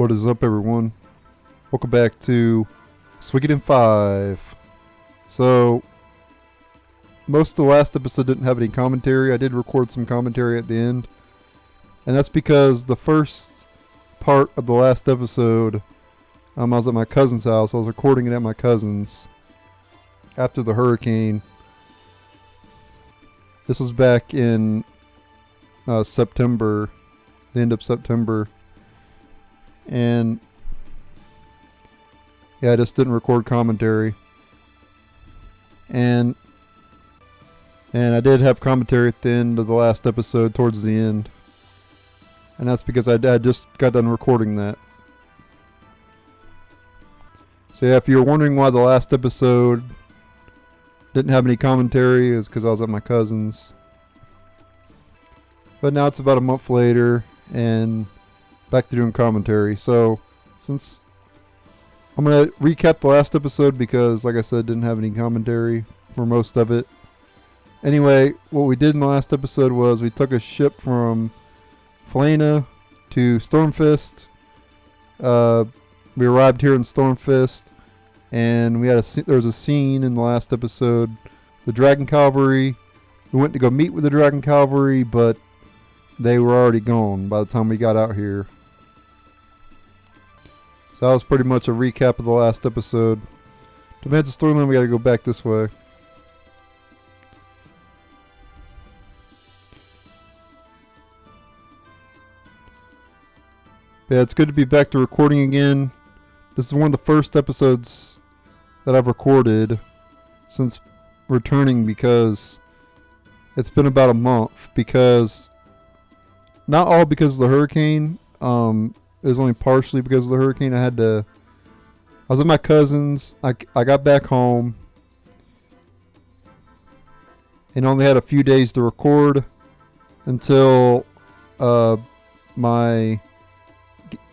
What is up, everyone? Welcome back to Suikoden 5. So, most of the last episode didn't have any commentary. I did record some commentary at the end. And that's because the first part of the last episode, I was at my cousin's house. I was recording it at my cousin's after the hurricane. This was back in September, the end of September. And yeah, I just didn't record commentary. And I did have commentary at the end of the last episode, towards the end. And that's because I just got done recording that. So yeah, if you're wondering why the last episode didn't have any commentary, is because I was at my cousin's. But now it's about a month later, and back to doing commentary. So, since I'm going to recap the last episode because, like I said, didn't have any commentary for most of it. Anyway, what we did in the last episode was we took a ship from Felena to Stormfist. We arrived here in Stormfist, and we had there was a scene in the last episode. The Dragon Cavalry. We went to go meet with the Dragon Cavalry, but they were already gone by the time we got out here. So that was pretty much a recap of the last episode. To advance the storyline, we gotta go back this way. Yeah, it's good to be back to recording again. This is one of the first episodes that I've recorded since returning, because it's been about a month. Because, not all because of the hurricane. It was only partially because of the hurricane. I was at my cousin's. I got back home and only had a few days to record until my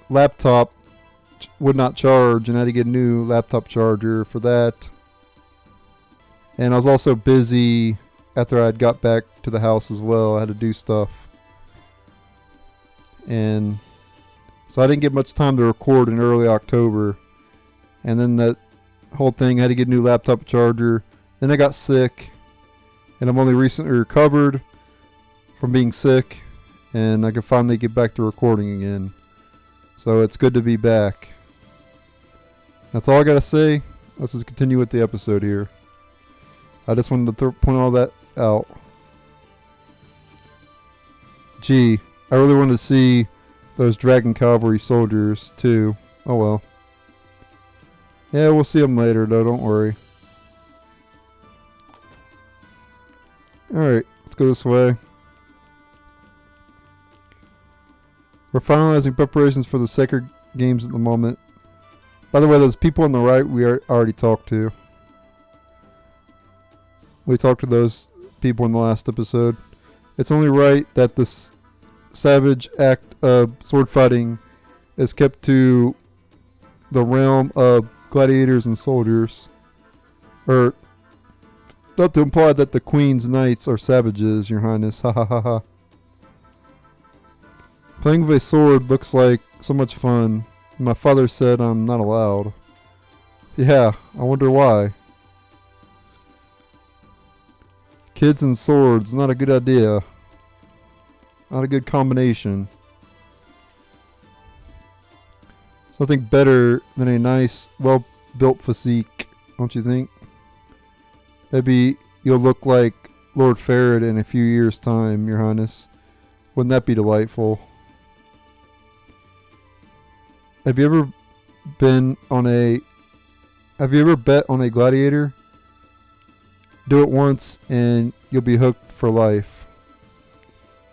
laptop would not charge, and I had to get a new laptop charger for that. And I was also busy after I had got back to the house as well. I had to do stuff. And so I didn't get much time to record in early October. And then that whole thing, I had to get a new laptop charger. Then I got sick. And I'm only recently recovered from being sick. And I can finally get back to recording again. So it's good to be back. That's all I got to say. Let's just continue with the episode here. I just wanted to point all that out. Gee, I really wanted to see those Dragon Cavalry soldiers too. Oh well. Yeah, we'll see them later though, don't worry. Alright, let's go this way. We're finalizing preparations for the Sacred Games at the moment. By the way, those people on the right we already talked to. We talked to those people in the last episode. It's only right that this savage act of sword fighting is kept to the realm of gladiators and soldiers. Or, not to imply that the Queen's knights are savages, Your Highness. Ha ha ha ha. Playing with a sword looks like so much fun. My father said I'm not allowed. Yeah, I wonder why. Kids and swords, not a good idea. Not a good combination. Something better than a nice, well-built physique, don't you think? Maybe you'll look like Lord Farad in a few years' time, Your Highness. Wouldn't that be delightful? Have you ever bet on a gladiator? Do it once and you'll be hooked for life.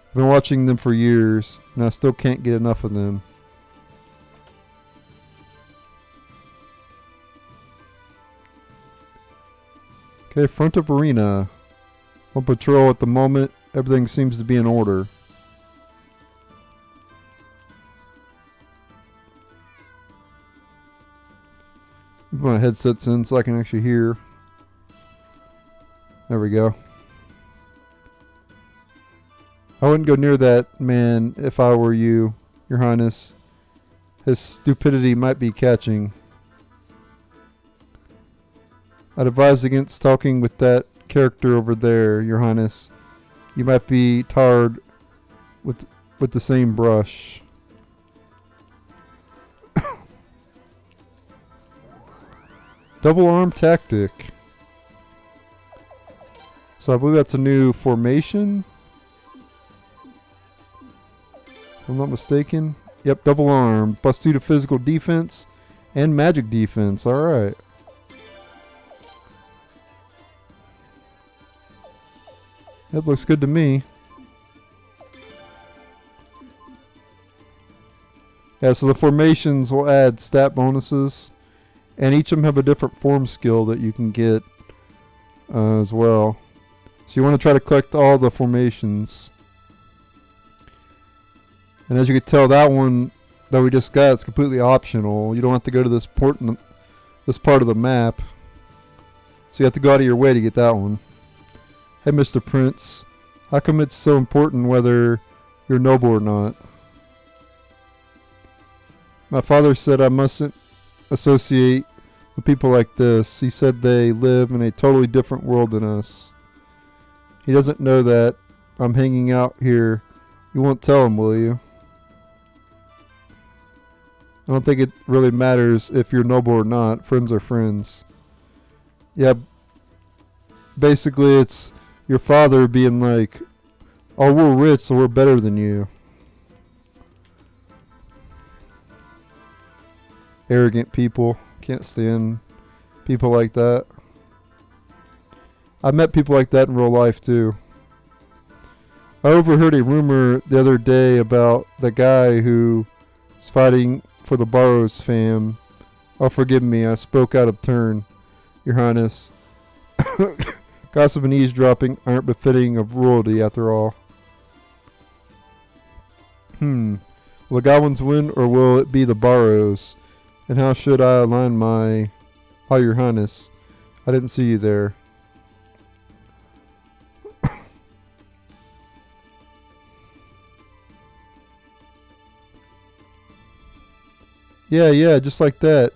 I've been watching them for years, and I still can't get enough of them. Okay, front of arena. On patrol at the moment. Everything seems to be in order. Put my headsets in so I can actually hear. There we go. I wouldn't go near that man if I were you, Your Highness. his stupidity might be catching. I'd advise against talking with that character over there, Your Highness. You might be tarred with the same brush. Double arm tactic. So I believe that's a new formation. If I'm not mistaken. Yep, double arm. Plus 2 to physical defense and magic defense. Alright. That looks good to me. Yeah, so the formations will add stat bonuses. And each of them have a different form skill that you can get as well. So you want to try to collect all the formations. And as you can tell, that one that we just got is completely optional. You don't have to go to this part of the map. So you have to go out of your way to get that one. Hey, Mr. Prince. How come it's so important whether you're noble or not? My father said I mustn't associate with people like this. He said they live in a totally different world than us. He doesn't know that I'm hanging out here. You won't tell him, will you? I don't think it really matters if you're noble or not. Friends are friends. Yeah, basically it's your father being like, oh, we're rich, so we're better than you. Arrogant people. Can't stand people like that. I've met people like that in real life too. I overheard a rumor the other day about the guy who is fighting for the Barrows fam. Oh, forgive me, I spoke out of turn, Your Highness. Gossip and eavesdropping aren't befitting of royalty after all. Will the goblins win or will it be the Barrows? And how should I align my... Oh, Your Highness. I didn't see you there. Yeah, just like that.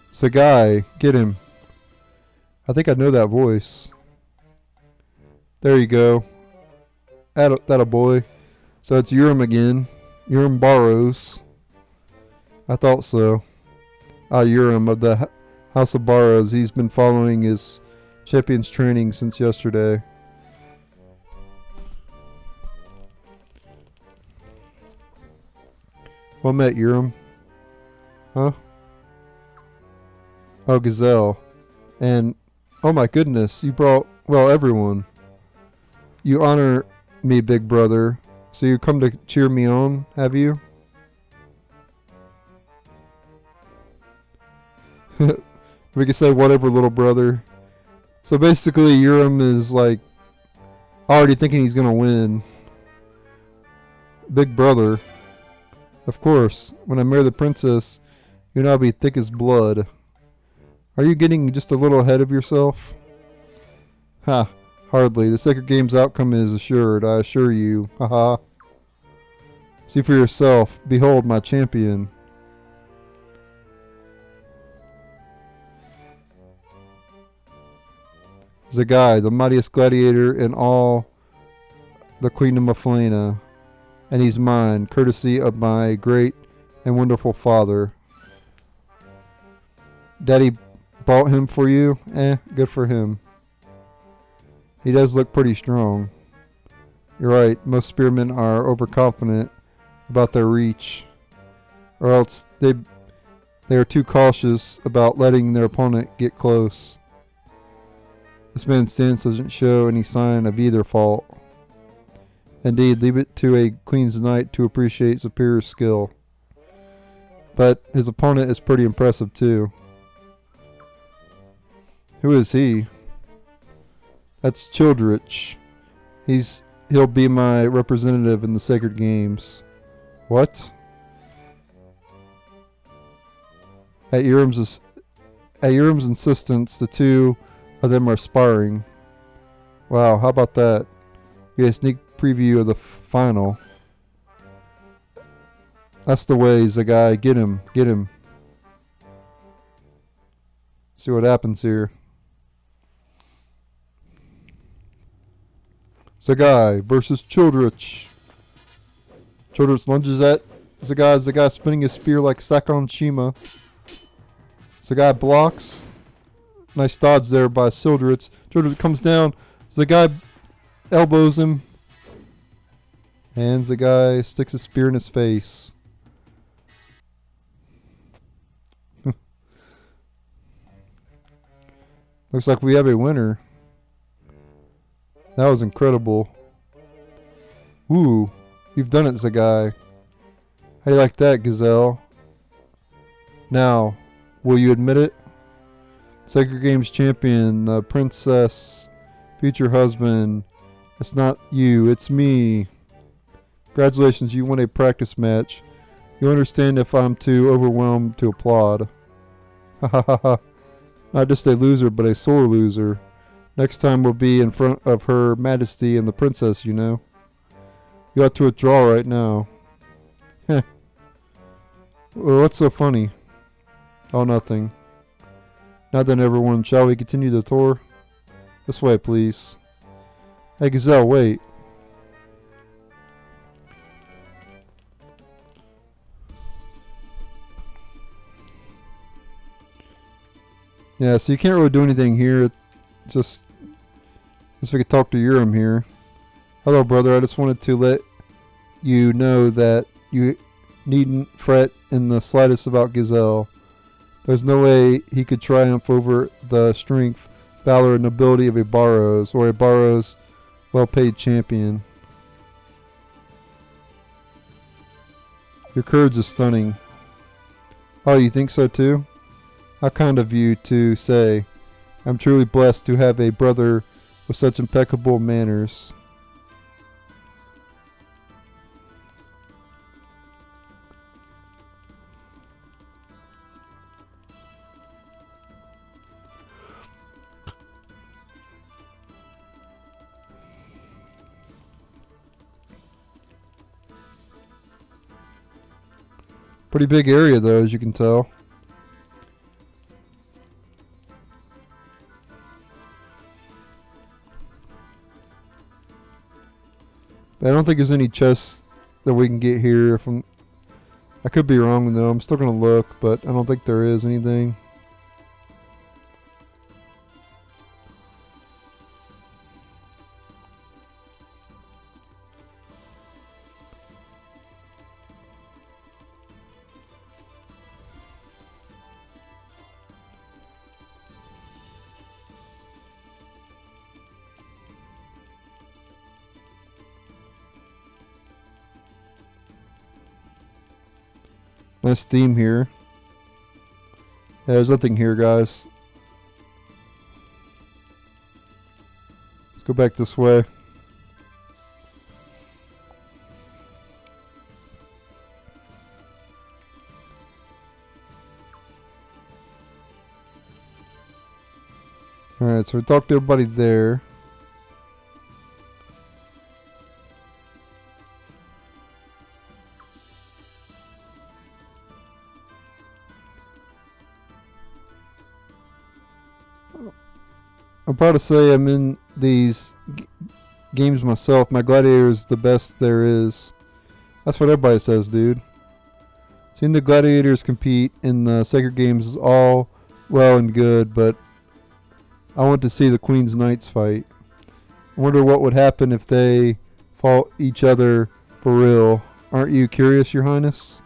It's a guy. Get him. I think I know that voice. There you go. That a boy. So it's Urim again. Urim Barrows. I thought so. Urim of the House of Barrows. He's been following his champion's training since yesterday. Well met, Urim. Huh? Oh, Gazelle. And, oh my goodness, you brought, well, everyone. You honor me, big brother. So you come to cheer me on, have you? We can say whatever, little brother. So basically, Urim is like already thinking he's gonna win. Big brother. Of course, when I marry the princess, you know I'll be thick as blood. Are you getting just a little ahead of yourself? Ha, hardly. The Sacred Game's outcome is assured, I assure you. Haha. See for yourself. Behold my champion. Zagai, the mightiest gladiator in all the Queendom of Felina, and he's mine, courtesy of my great and wonderful father. Daddy bought him for you? Good for him. He does look pretty strong. You're right, most spearmen are overconfident about their reach, or else they are too cautious about letting their opponent get close. This man's stance doesn't show any sign of either fault. Indeed, leave it to a Queen's Knight to appreciate superior skill. But his opponent is pretty impressive too. Who is he? That's Childrich. He'll be my representative in the Sacred Games. What? At Urim's insistence, the two of them are sparring. Wow, how about that? We get a sneak preview of the final. That's the way, Zagai. Get him. Get him. See what happens here. Zagai versus Childrich. Childrich lunges at Zagai. Zagai spinning his spear like Sakon Shima. Zagai blocks. Nice dodge there by Childrich. Childrich comes down. Zagai elbows him. And Zagai sticks a spear in his face. Looks like we have a winner. That was incredible. Ooh, you've done it, Zagai. How do you like that, Gazelle? Now, will you admit it? Sacred Games champion, the princess, future husband. It's not you, it's me. Congratulations, you won a practice match. You'll understand if I'm too overwhelmed to applaud. Ha ha ha ha. Not just a loser, but a sore loser. Next time we'll be in front of Her Majesty and the princess, you know. You ought to withdraw right now. Heh. Well, what's so funny? Oh, nothing. Not then, everyone. Shall we continue the tour? This way, please. Hey, Gazelle, wait. Yeah, so you can't really do anything here. Just if we could talk to Urim here. Hello, brother. I just wanted to let you know that you needn't fret in the slightest about Gazelle. There's no way he could triumph over the strength, valor, and ability of a Barrows, or a Barrows well-paid champion. Your courage is stunning. Oh, you think so too? How kind of you to say. I'm truly blessed to have a brother with such impeccable manners. Pretty big area though, as you can tell. I don't think there's any chests that we can get here. I could be wrong though. I'm still gonna look, but I don't think there is anything. Nice theme here. Yeah, there's nothing here, guys. Let's go back this way. Alright, so we talked to everybody there. I'm proud to say I'm in these games myself. My Gladiator is the best there is. That's what everybody says, dude. Seeing the Gladiators compete in the Sacred Games is all well and good, but I want to see the Queen's Knights fight. I wonder what would happen if they fought each other for real. Aren't you curious, Your Highness?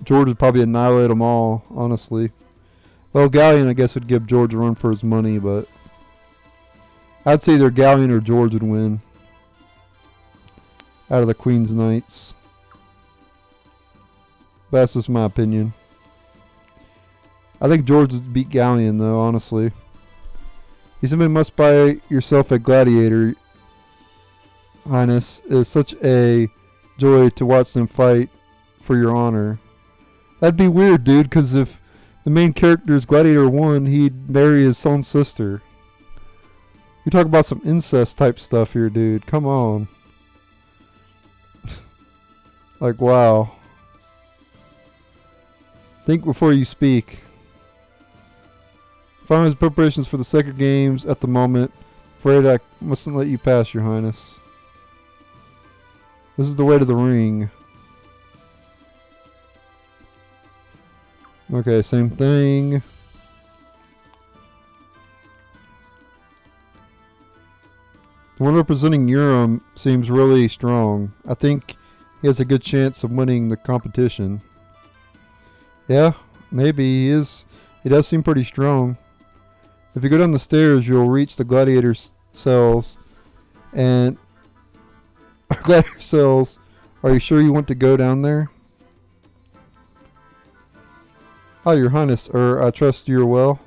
George would probably annihilate them all, honestly. Well, Galleon, I guess, would give George a run for his money, but I'd say either Galleon or George would win out of the Queen's Knights. That's just my opinion. I think George would beat Galleon, though, honestly. You simply must buy yourself a Gladiator, Highness. It is such a joy to watch them fight for your honor. That'd be weird, dude, because if the main character is Gladiator 1, he'd marry his own sister. You talk about some incest type stuff here, dude. Come on. Like, wow. Think before you speak. Finalize preparations for the Sacred Games at the moment. Afraid I mustn't let you pass, Your Highness. This is the way to the ring. Okay, same thing. The one representing Urim seems really strong. I think he has a good chance of winning the competition. Yeah, maybe he is. He does seem pretty strong. If you go down the stairs, you'll reach the gladiator's cells. And gladiator cells. Are you sure you want to go down there? Oh, Your Highness, I trust you're well.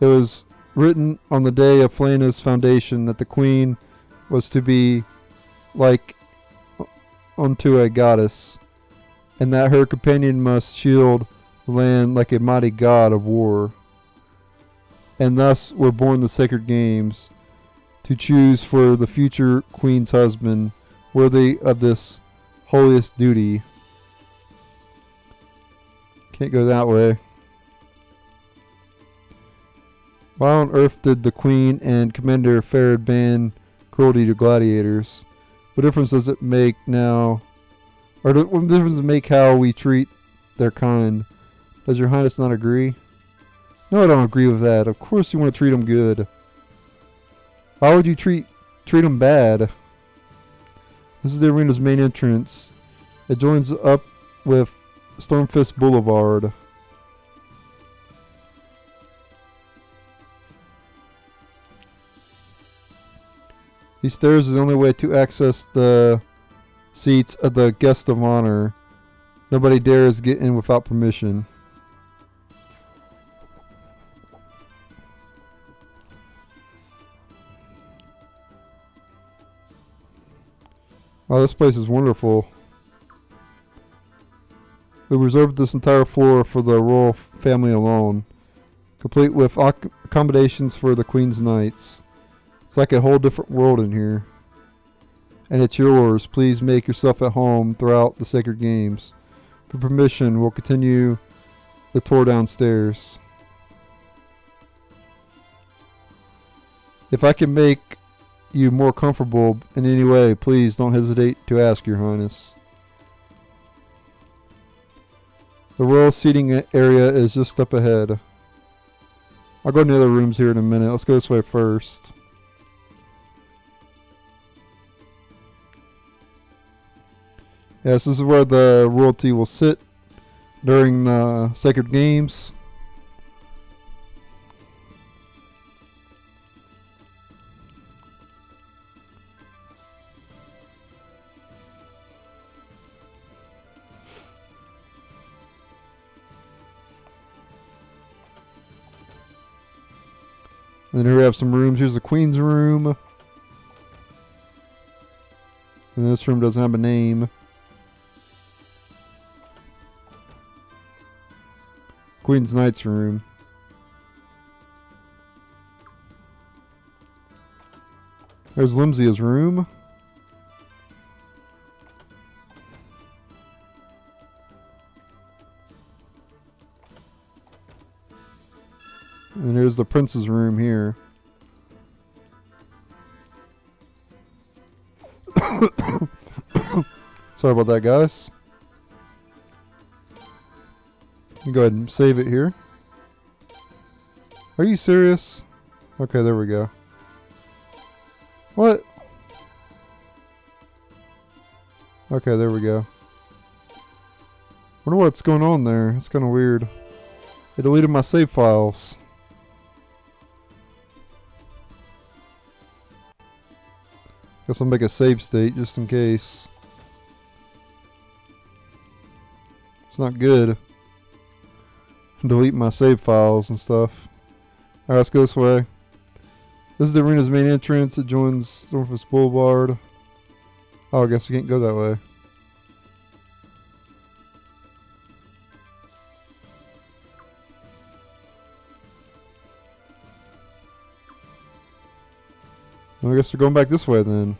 It was written on the day of Flena's foundation that the queen was to be like unto a goddess, and that her companion must shield the land like a mighty god of war. And thus were born the Sacred Games, to choose for the future queen's husband worthy of this holiest duty. Can't go that way. Why on earth did the queen and Commander Farad ban cruelty to gladiators? What difference does it make now? Or what difference does it make how we treat their kind? Does Your Highness not agree? No, I don't agree with that. Of course you want to treat them good. Why would you treat them bad? This is the arena's main entrance. It joins up with Stormfist Boulevard. These stairs are the only way to access the seats of the guest of honor. Nobody dares get in without permission. Oh, this place is wonderful. We reserved this entire floor for the royal family alone, complete with accommodations for the Queen's Knights. It's like a whole different world in here. And it's yours. Please make yourself at home throughout the Sacred Games. For permission, we'll continue the tour downstairs. If I can make you more comfortable in any way, please don't hesitate to ask, Your Highness. The royal seating area is just up ahead. I'll go in the other rooms here in a minute. Let's go this way first. Yes, this is where the royalty will sit during the Sacred Games. And here we have some rooms. Here's the Queen's room. And this room doesn't have a name. Queen's Knight's room. There's Limsia's room. And here's the prince's room here. Sorry about that, guys. Go ahead and save it here. Are you serious? Okay, there we go. What? Okay, there we go. Wonder what's going on there. It's kind of weird. It deleted my save files. Guess I'll make a save state just in case. It's not good. Delete my save files and stuff. Alright, let's go this way. This is the arena's main entrance. It joins Stormfist Boulevard. Oh, I guess we can't go that way. Well, I guess we're going back this way then.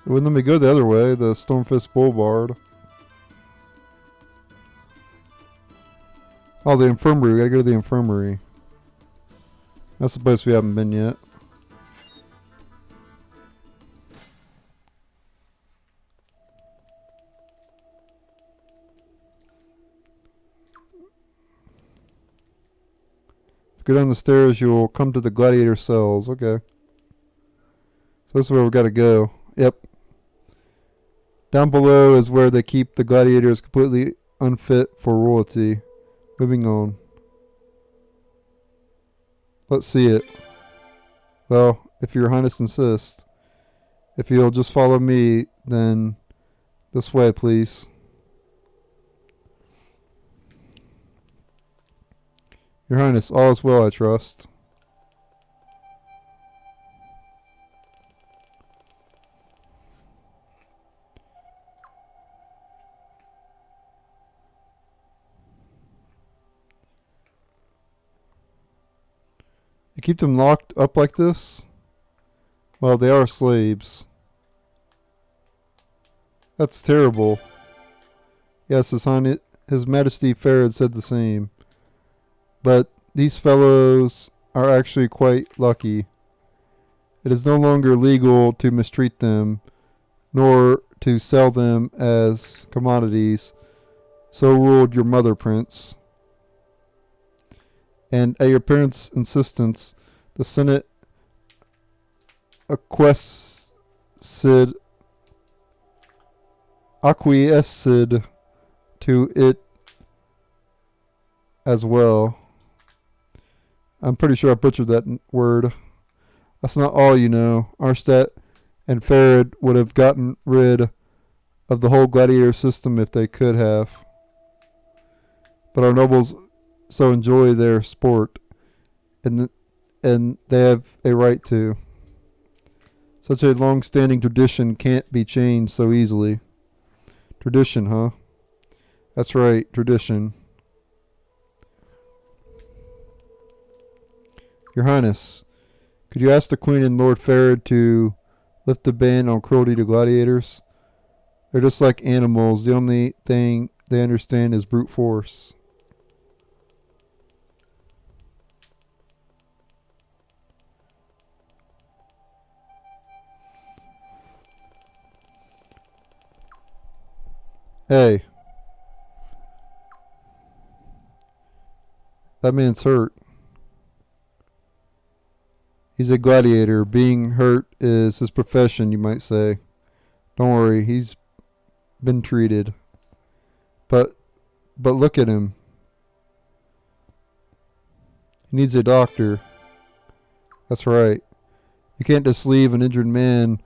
It wouldn't let me go the other way, the Stormfist Boulevard. Oh, the infirmary. We gotta go to the infirmary. That's the place we haven't been yet. Go down the stairs, you'll come to the gladiator cells. Okay. So this is where we gotta go. Yep. Down below is where they keep the gladiators completely unfit for royalty. Moving on. Let's see it. Well, if your highness insists. If you'll just follow me, then this way, please. Your highness, all is well, I trust. You keep them locked up like this? Well, they are slaves. That's terrible. Yes, His Majesty Farad said the same. But these fellows are actually quite lucky. It is no longer legal to mistreat them, nor to sell them as commodities. So ruled your mother, Prince. And at your parents' insistence, the Senate acquiesced to it as well. I'm pretty sure I butchered that word. That's not all, you know. Arstedt and Farad would have gotten rid of the whole gladiator system if they could have. But our nobles so enjoy their sport, and they have a right to. Such a long-standing tradition can't be changed so easily. Tradition, huh? That's right, tradition. Your Highness, could you ask the Queen and Lord Farad to lift the ban on cruelty to gladiators? They're just like animals. The only thing they understand is brute force. Hey. That man's hurt. He's a gladiator. Being hurt is his profession, you might say. Don't worry, he's been treated. But look at him. He needs a doctor. That's right. You can't just leave an injured man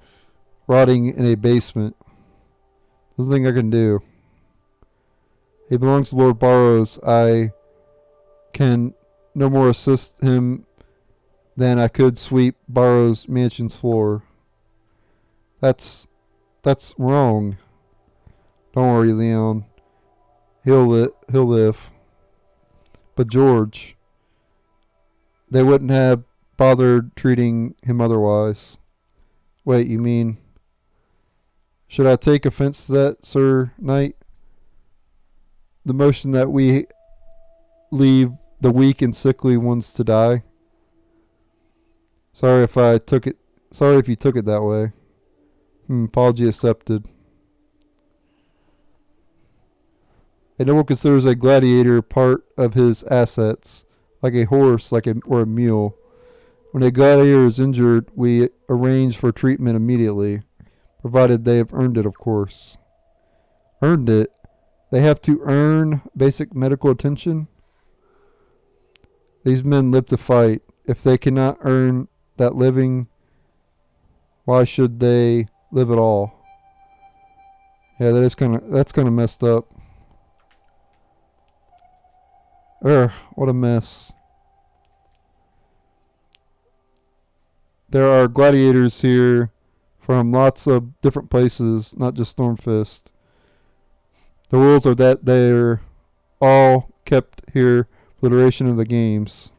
rotting in a basement. There's nothing I can do. He belongs to Lord Barrows. I can no more assist him than I could sweep Barrows' mansion's floor. That's wrong. Don't worry, Leon. He'll live. But George, they wouldn't have bothered treating him otherwise. Wait, you mean... Should I take offense to that, Sir Knight? The motion that we leave the weak and sickly ones to die? Sorry if you took it that way. Apology accepted. A noble considers a gladiator part of his assets, like a horse, or a mule. When a gladiator is injured, we arrange for treatment immediately, provided they have earned it, of course. Earned it? They have to earn basic medical attention? These men live to fight. If they cannot earn that living, why should they live at all? Yeah, that's kind of messed up. What a mess. There are gladiators here from lots of different places, not just Stormfist. The rules are that they're all kept here for the duration of the games.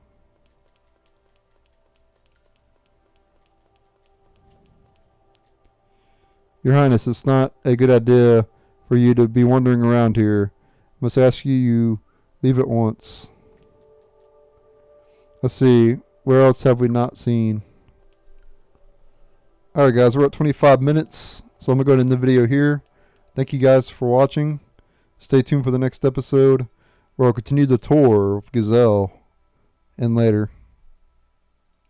Your Highness, it's not a good idea for you to be wandering around here. I must ask you leave at once. Let's see. Where else have we not seen? Alright guys, we're at 25 minutes. So I'm going to go ahead and end the video here. Thank you guys for watching. Stay tuned for the next episode where I'll continue the tour of Gazelle. And later.